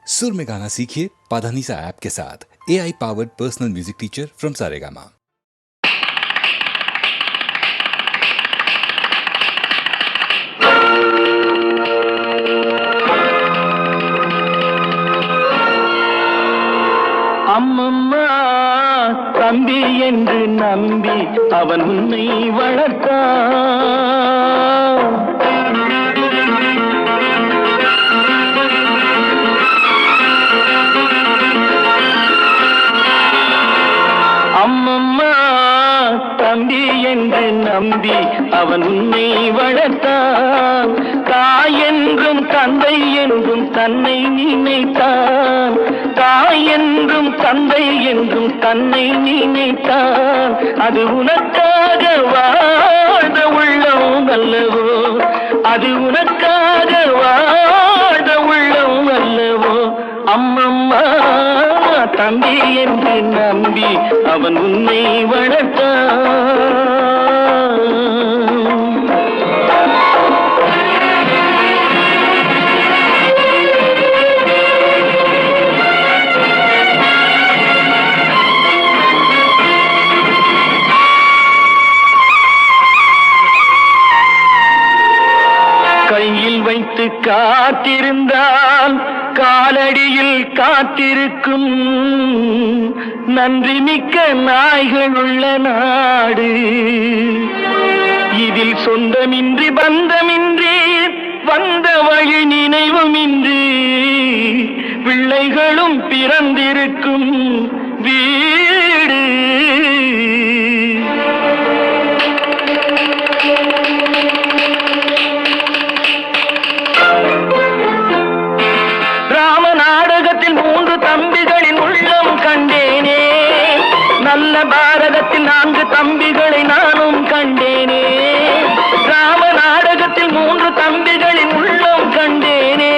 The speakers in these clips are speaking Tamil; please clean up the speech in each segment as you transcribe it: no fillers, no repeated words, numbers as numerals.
सुर में गाना सीखिए पाधानीसा ऐप के साथ। AI powered personal music teacher from Saregama. அம்மம்மா தம்பி என்று நம்பி அவன் உன்னை வளர்த்தான். அம்மம்மா தம்பி என்று நம்பி அவன் உன்னை வளர்த்தான். தாய் என்றும் தந்தை என்றும் தன்னை நினைத்தான். தாய் என்றும் தந்தை என்றும் தன்னை நினைத்தான். அது உனக்காக வாழ்ந்த உள்ளம் அல்லவோ, அது உனக்காக வாழ்ந்த உள்ளம் அல்லவோ. அம்மம்மா தம்பி என்று நம்பி அவன் உன்னை வளர்த்தான். கையில் வைத்து காத்திருந்தால் காலடியில் காத்திருக்கும் நன்றி மிக்க நாய்கள் உள்ள நாடு. இதில் சொந்தமின்றி பந்தமின்றி வந்த வழி நினைவுமின்றி பிள்ளைகளும் பிறந்திருக்கும் வீடு. தம்பிகளின் உள்ளம் கண்டேனே, நல்ல பாரதத்தில் 4 தம்பிகளை நானும் கண்டேனே. ராம நாடகத்தில் 3 தம்பிகளின் உள்ளம் கண்டேனே,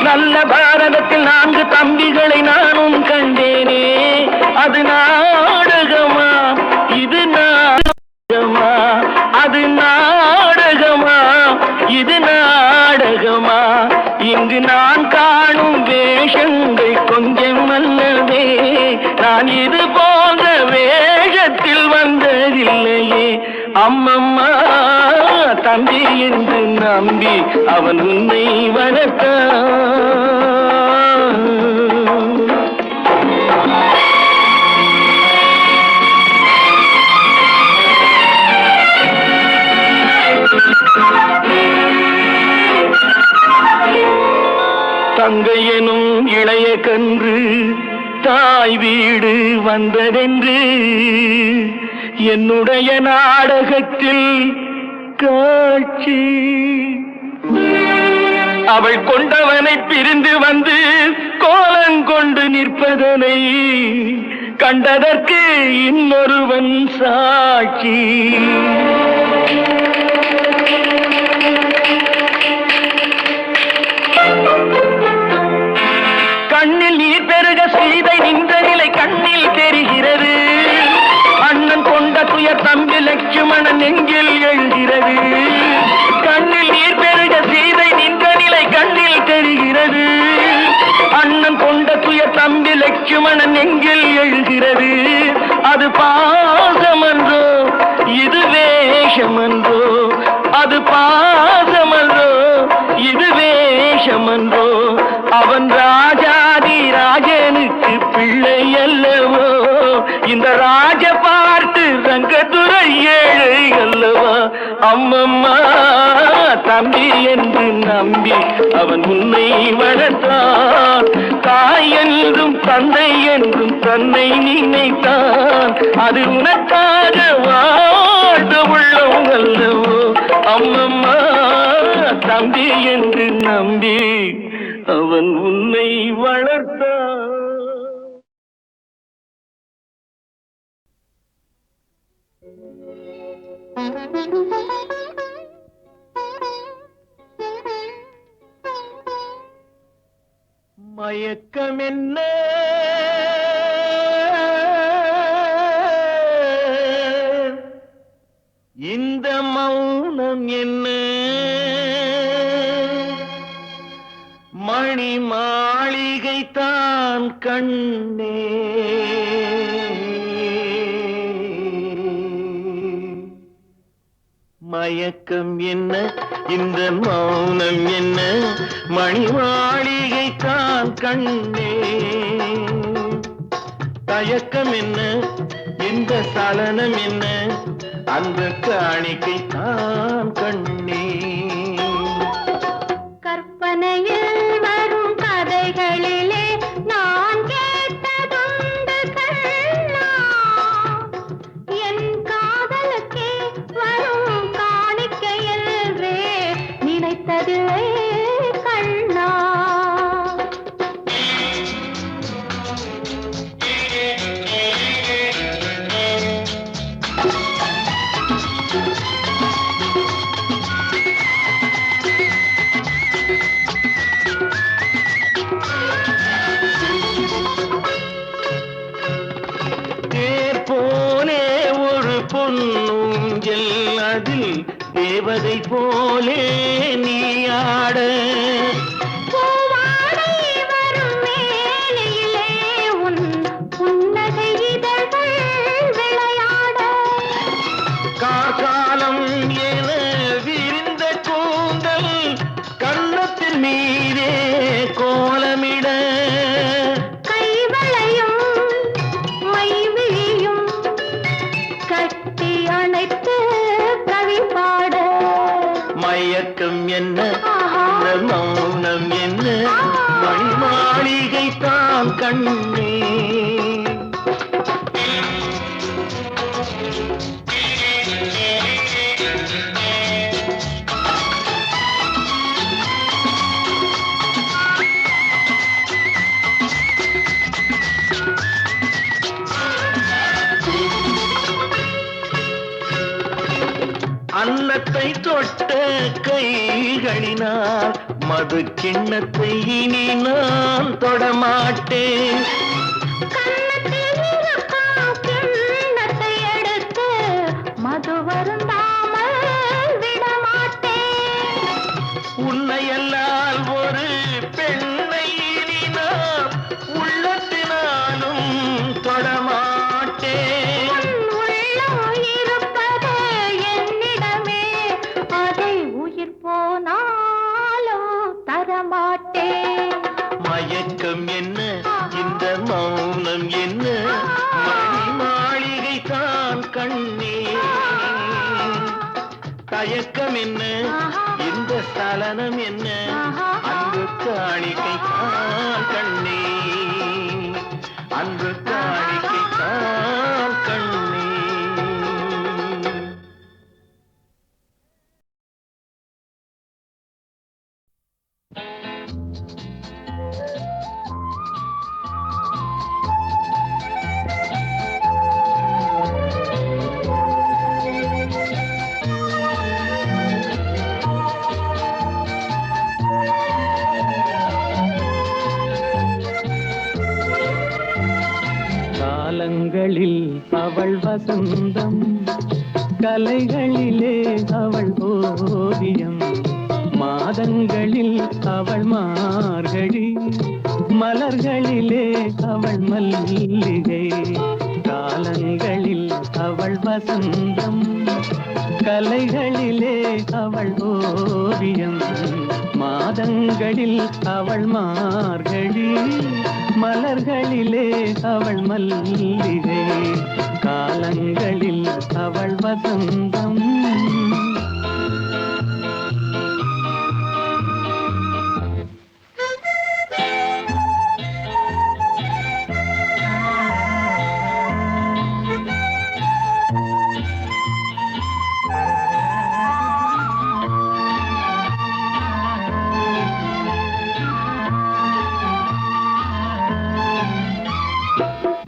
நல்ல பாரதத்தில் 4 தம்பிகளை நானும் கண்டேனே. அது நாடகமா, இது நாடகமா, அது நாடகமா, இது நாடகமா. இங்கு நான் காணும் வேஷங்கள் கொஞ்சம் அல்லவே, நான் இது போன்ற வேஷத்தில் வந்ததில்லையே. அம்மம்மா தம்பி என்று நம்பி அவன் உன்னை வளர்த்தான். தங்கையனும் இளைய கன்று தாய் வீடு வந்ததென்று என்னுடைய நாடகத்தில் காட்சி. அவள் கொண்டவனை பிரிந்து வந்து கோலங்கொண்டு நிற்பதனை கண்டதற்கு இன்னொருவன் சாட்சி. கண்ணில் நீர் பெருக சீதை நின்ற நிலை கண்ணில் தெரிகிறது. அண்ணன் கொண்ட துயர் தம்பி லட்சுமணன் நெஞ்சில் எழுகிறது. கண்ணில் நீர் பெருக சீதை நின்ற நிலை கண்ணில் தெரிகிறது. அண்ணன் கொண்ட துயர் தம்பி லட்சுமணன் நெஞ்சில் எழுகிறது. அது பாசமன்றோ, இது வேஷமன்றோ, அது பாசமன்றோ, இது வேஷமன்றோ. அவன் ராஜாதி ராஜனுக்கு பிள்ளை அல்லவோ, இந்த ராஜ பார்த்து ரங்கத்துறை ஏழை அல்லவா. அம்மம்மா தம்பி என்று நம்பி அவன் உன்னை வளர்த்தான். தாய் என்றும் தந்தை என்றும் தன்னை நினைத்தான். அது உனக்காக வாழ்ந்த உள்ளம் அல்லவோ. அம்மம்மா தம்பி என்று நம்பி அவன் உன்னை வளர்த்தான். மயக்கம் என்ன, இந்த மௌனம் என்ன, மணி மாளி மாளிகைத்தான் கண்ணே. மயக்கம் என்ன, இந்த மௌனம் என்ன, மணி மாளிகைத்தான் கண்ணே. தயக்கம் என்ன, இந்த சலனம் என்ன, அந்த காணிக்கைத்தான் கண்ணே. கற்பனையில் வரும் கதைகளிலே நான் கேட்டதுண்டு கண்ணா, என் காதலுக்கே வரும் காணிக்கையல்வே நினைத்ததில்லை கண்ணா. பொன்னூஞ்சல் அதில் தேவதை போலே நீ ஆட. பூவாடை வரும் மேலையிலே உன் புன்னகை இதழ்கள் விளையாட. காலம் என விரிந்த கூந்தல் கன்னத்தின் மீதே கோலமிட. கைவளையும் மைவிழியும் கட்டி அணைத்து கவி பாட. மயக்கம் என்ன, இந்த மௌனம் என்ன, மணி மாளிகைத்தான் கண்ணே. அன்னத்தை தொட்ட கைகளினால் மது கிண்ணத்தை இனி நான் தொடமாட்டேன். கன்னத்தில் இருக்கும் கிண்ணத்தை எடுத்து மது வருந்தாமல் விடமாட்டேன். உன்னையல்லால் ஒரு பெண்ணை இனி நான் உள்ளத்தினாலும் தொடமாட்டேன். மயக்கம் என்ன, இந்த மௌனம் என்ன, மணி மாளிகைத்தான் கண்ணே. தயக்கம் என்ன, இந்த சலனம் என்ன, அன்பு காணிக்கைத்தான் கண்ணே. அன்பு காணிக்கைத்தான் கண்ணே. காலங்களில் அவள் வசந்தம், கலைகளிலே அவள் ஓவியம், மாதங்களில் அவள் மார்கழி, மலர்களிலே அவள் மல்லிகை. காலங்களில் அவள் வசந்தம், கலைகளிலே அவள் ஓவியம், மாதங்களில் அவள் மார்கழி, மலர்களிலே அவள் மல்லிகை. காலங்களில் அவள் வசந்தம்.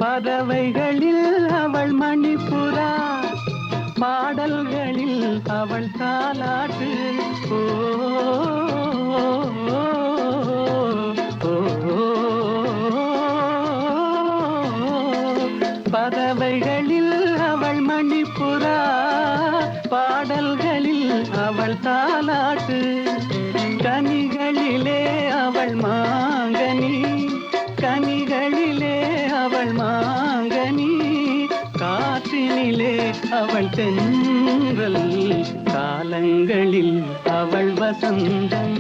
பறவைகளில் அவள் மணிப்புறா, பாடல்களில் அவள் தாலாட்டு. ஓ, பறவைகளில் அவள் மணிப்புறா, பாடல்களில் அவள் தாலாட்டு. கனிகளிலே அவள் மாங்கனி, அவள் தென்றல், காலங்களில் அவள் வசந்தம்,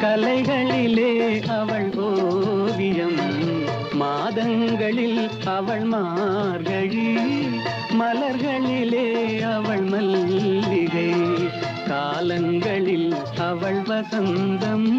கலைகளிலே அவள் ஓவியம், மாதங்களில் அவள் மார்கழி, மலர்களிலே அவள் மல்லிகை, காலங்களில் அவள் வசந்தம்.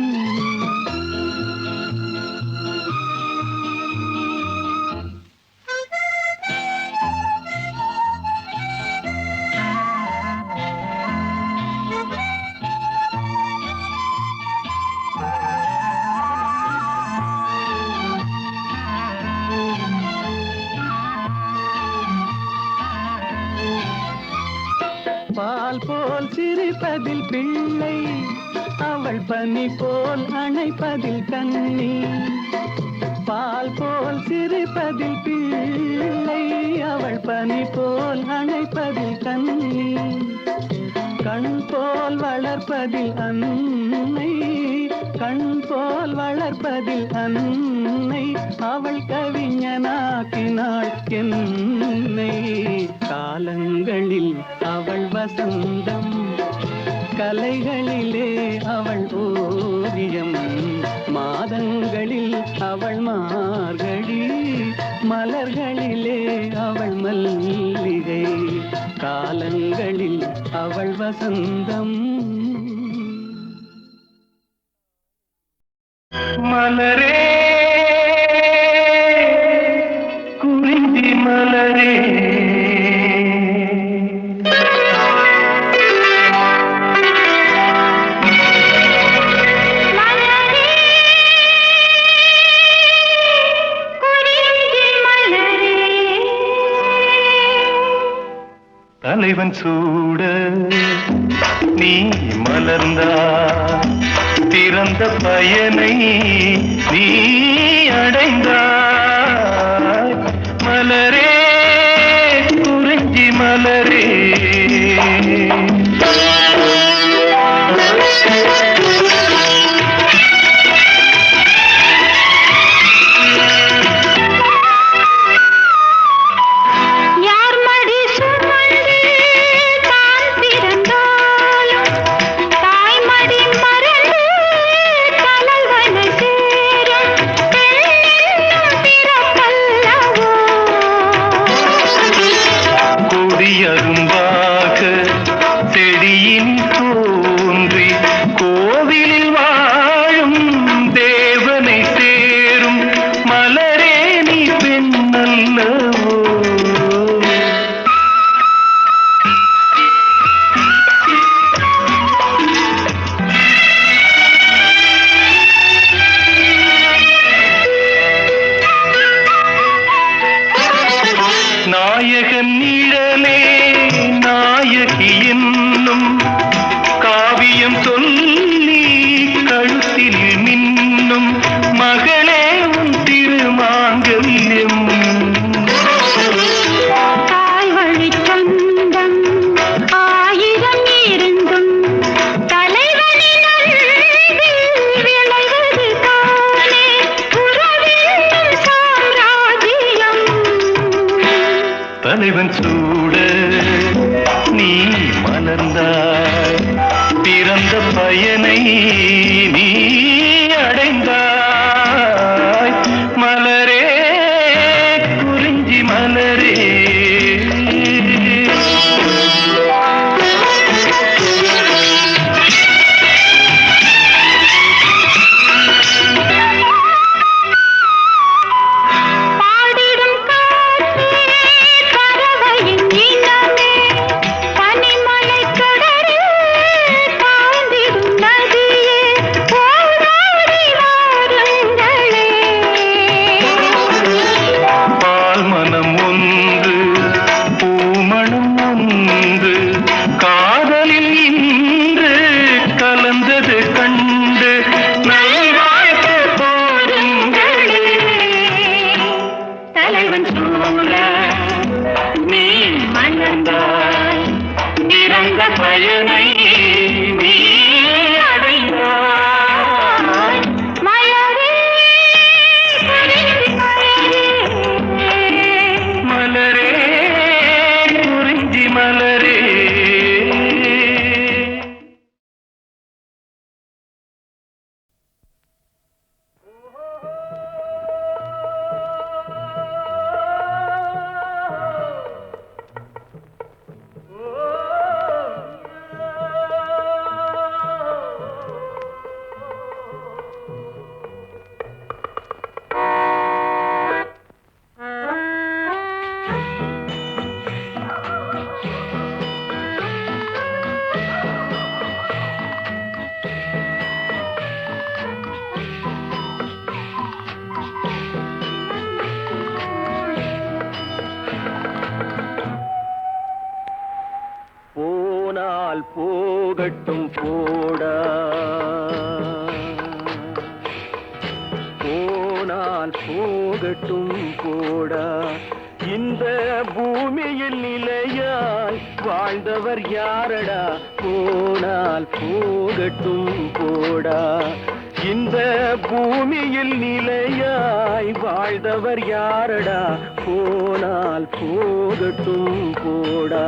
பால் போல் சிரிப்பதில் பிள்ளை, அவள் பனி போல் அணைப்பதில் கண்ணி. பால் போல் சிரிப்பதில் பிள்ளை, அவள் பனி போல் அணைப்பதில் கண்ணி. கண் போல் வளர்ப்பதில் அன்னை, கண் போல் வளர்ப்பதில் அன்னை, அவள் கவிஞனாக்கினாள் என்னை. காலங்களில் அவள் வசந்தம், கலைகளிலே அவள் ஓவியம், மாதங்களில் அவள் மார்கழி, மலர்களிலே அவள் மல்லிகை, காலங்களில் அவள் வசந்தம். மலரே குறிஞ்சி மலரே, தலைவன் சூட நீ மலர்ந்தா, திறந்த பயனை நீ அடைந்தாய். மலரே குறிஞ்சி மலரே, அரும்பாக செடியின் தோன்றி கோவிலில் வாழும் தேவனை சேரும். மலரே நீ பெண்ணல்லவோ, நாயகன் நிழலே நாயகி என்னும் காவியம் சொல்லி கழுத்தில் மின்னும் மகளே உன் திருமாங்கல்யம். தாய் வழி சொந்தம் ஆயிரம் இருந்தும் தலைவனின் அன்பில் விளைவது தானே உறவின் சாம்ராஜ்யம். தலைவன் சூட நீ மலர்ந்தாய், பிறந்த பயனை நீ அடைந்தாய். மலரே குறிஞ்சி மலரே, பாடிடும் காற்றே பறவையின் போகட்டும் போடா, போனால் போகட்டும் போடா. இந்த பூமியில் நிலையாய் வாழ்ந்தவர் யாரடா, போனால் போகட்டும் போடா. இந்த பூமியில் நிலையாய் வாழ்ந்தவர் யாரடா, போனால் போகட்டும் போடா.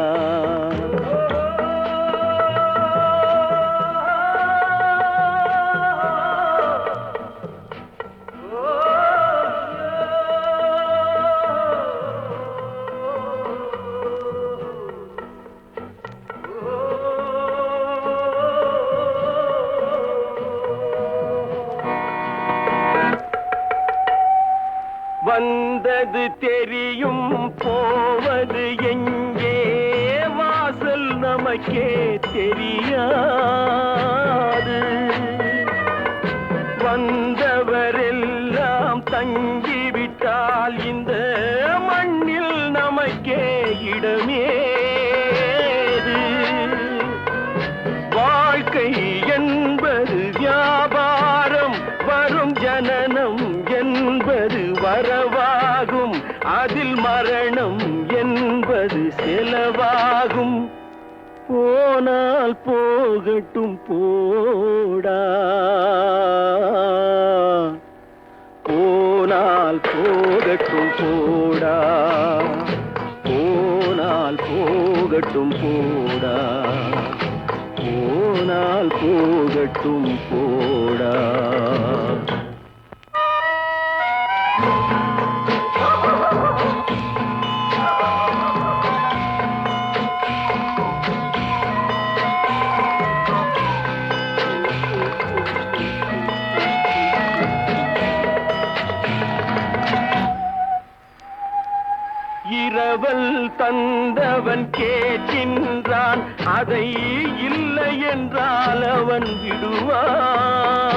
வந்தது தெரியும் போவது எங்கே, வாசல் நமக்கே தெரியாது. வந்தவரெல்லாம் தங்கிவிட்டால் இந்த மண்ணில் நமக்கே இடமேது. வாழ்க்கை என்பது வியாபாரம், வரும் ஜனனம் என்பது வரவாகும், அதில் மரணம் என்பது செலவாகும். போனால் போகட்டும் போடா, போனால் போகட்டும் போடா, போனால் போகட்டும் போடா, போனால் போகட்டும் போடா. இரவல் தந்தவன் கேட்கின்றான், அதை இல்லை என்றால் அவன் விடுவானா?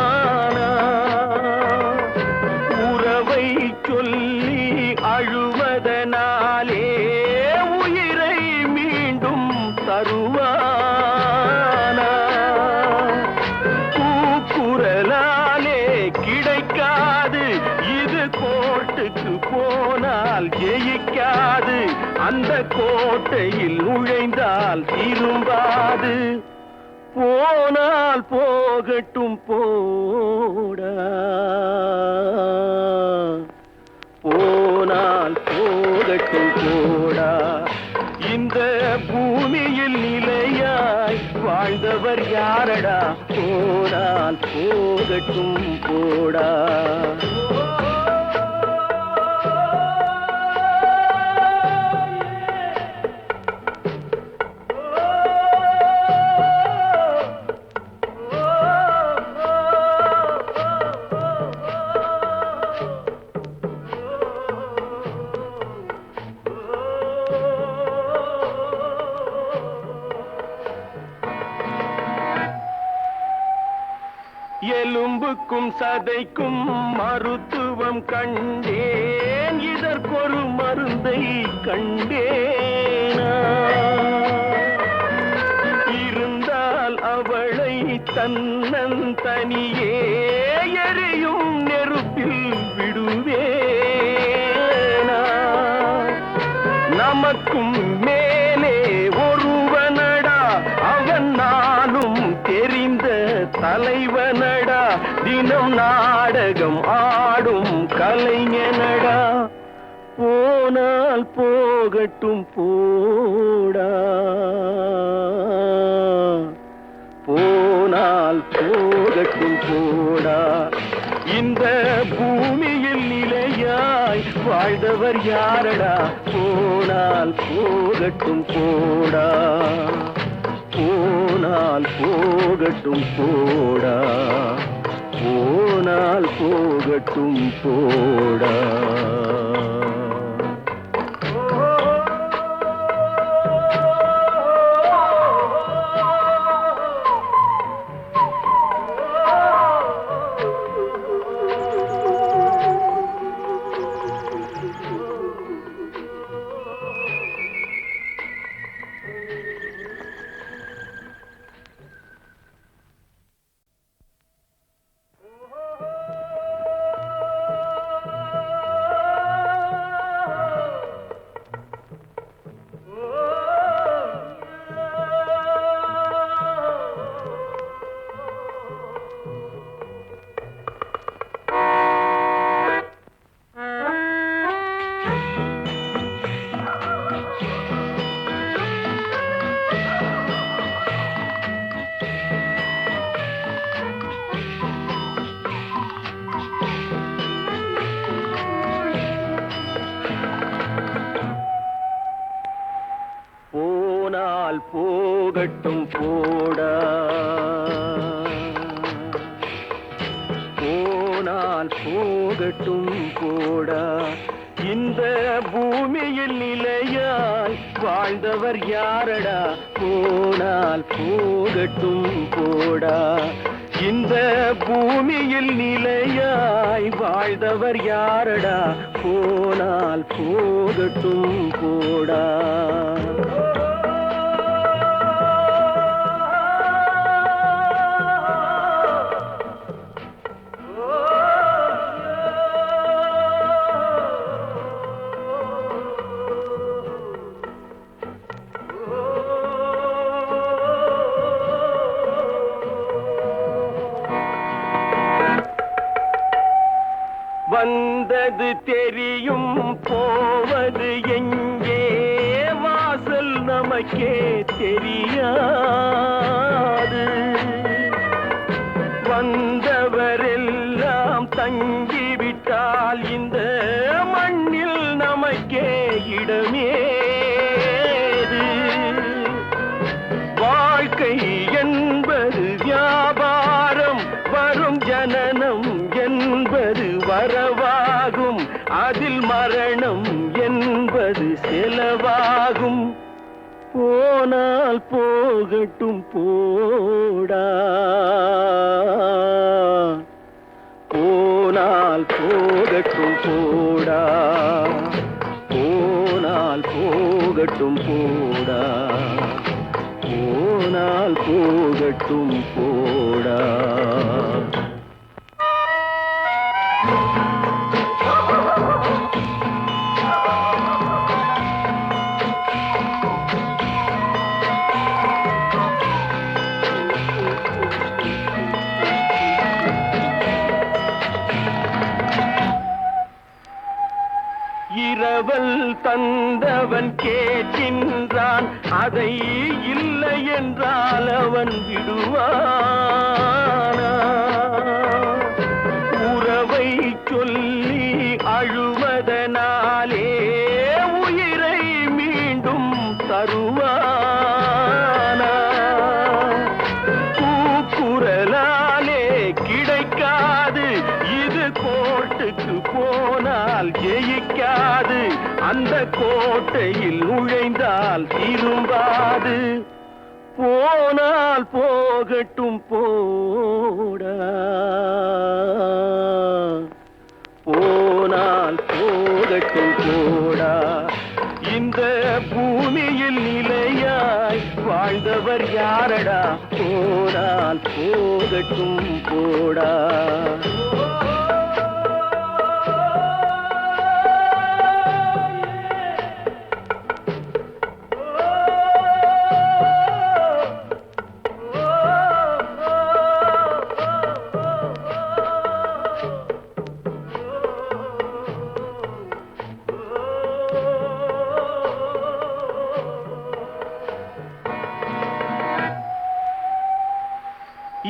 உறவை சொல்லி அழுவதனாலே உயிரை மீண்டும் தருவானா? கூக்குரலாலே கிடைக்காது, இது கோர்ட்டுக்கு போனால் ஜெயிக்காது, அந்த கோட்டையில் நுழைந்தால் திரும்பாது. போனால் போகட்டும் போடா, போனால் போகட்டும் போடா. இந்த பூமியில் நிலையாய் வாழ்ந்தவர் யாரடா, போனால் போகட்டும் போடா. எலும்புக்கும் சதைக்கும் மருத்துவம் கண்டேன், இதற்கொரு மருந்தை கண்டேனா? இருந்தால் அவளை தன்னந்தனியே எரியும் நெருப்பில் விடுவேனா? நமக்கும் மேலே ஒருவனடா, அவன் நானும் தெரிந்த தலைவனடா, தினம் நாடகம் ஆடும் கலைஞனடா. போனால் போகட்டும் போடா, போனால் போகட்டும் போடா. இந்த பூமியில் நிலையாய் வாழ்ந்தவர் யாரடா, போனால் போகட்டும் போடா, போனால் போகட்டும் போடா, போனால் போகட்டும் போடா. போகட்டும் போடா போனால் போகட்டும் போடா இந்த பூமியில் நிலையாய் வாழ்ந்தவர் யாரடா போனால் போகட்டும் போடா இந்த பூமியில் நிலையாய் வாழ்ந்தவர் யாரடா போனால் போகட்டும் போடா வந்தது தெரியும் போவது எங்கே வாசல் நமக்கே தெரியாது வந்தவரெல்லாம் தங்கிவிட்டால் இந்த மண்ணில் நமக்கே இடமேது வாழ்க்கை என்பது வியாபாரம் வரும் ஜனனம் என்பது வரவாகும் அதில் மரணம் என்பது செலவாகும் போனால் போகட்டும் போடா போனால் போகட்டும் போடா போனால் போகட்டும் போடா போனால் போகட்டும் போடா இரவல் தந்தவன் கேட்கின்றான் அதை இல்லை என்றால் அவன் விடுவானா உறவை சொல்லி அழுவதனாலே உயிரை மீண்டும் தருவானா கூக்குரலாலே கிடைக்காது இது கோர்ட்டுக்கு போனால் ஜெயிக்காது அந்த கோட்டையில் நுழைந்தால் திரும்பாது போனால் போகட்டும் போடா போனால் போகட்டும் போடா இந்த பூமியில் நிலையாய் வாழ்ந்தவர் யாரடா போனால் போகட்டும் போடா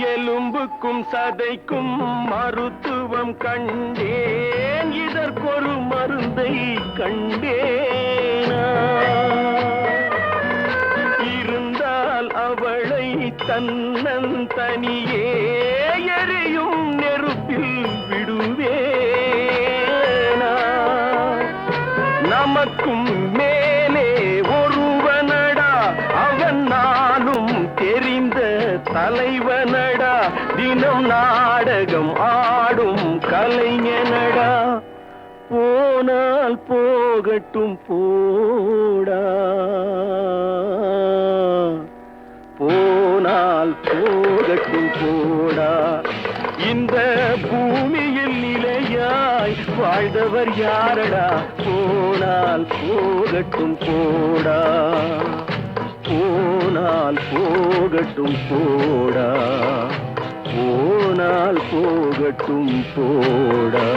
எலும்புக்கும் சதைக்கும் மருத்துவம் கண்டேன் இதற்கொரு மருந்தை கண்டேனா இருந்தால் அவளை தன்னந்தனியே எரியும் நெருப்பில் விடுவேனா நமக்கும் மேலே ஒருவனடா அவன் நானும் தெரிந்த தலைவனடா தினம் நாடகம் ஆடும் கலைஞனடா போனால் போகட்டும் போடா போனால் போகட்டும் போடா இந்த பூமியில் நிலையாய் வாழ்ந்தவர் யாரடா போனால் போகட்டும் போடா போனால் போகட்டும் போடா போனால் போகட்டும் போடா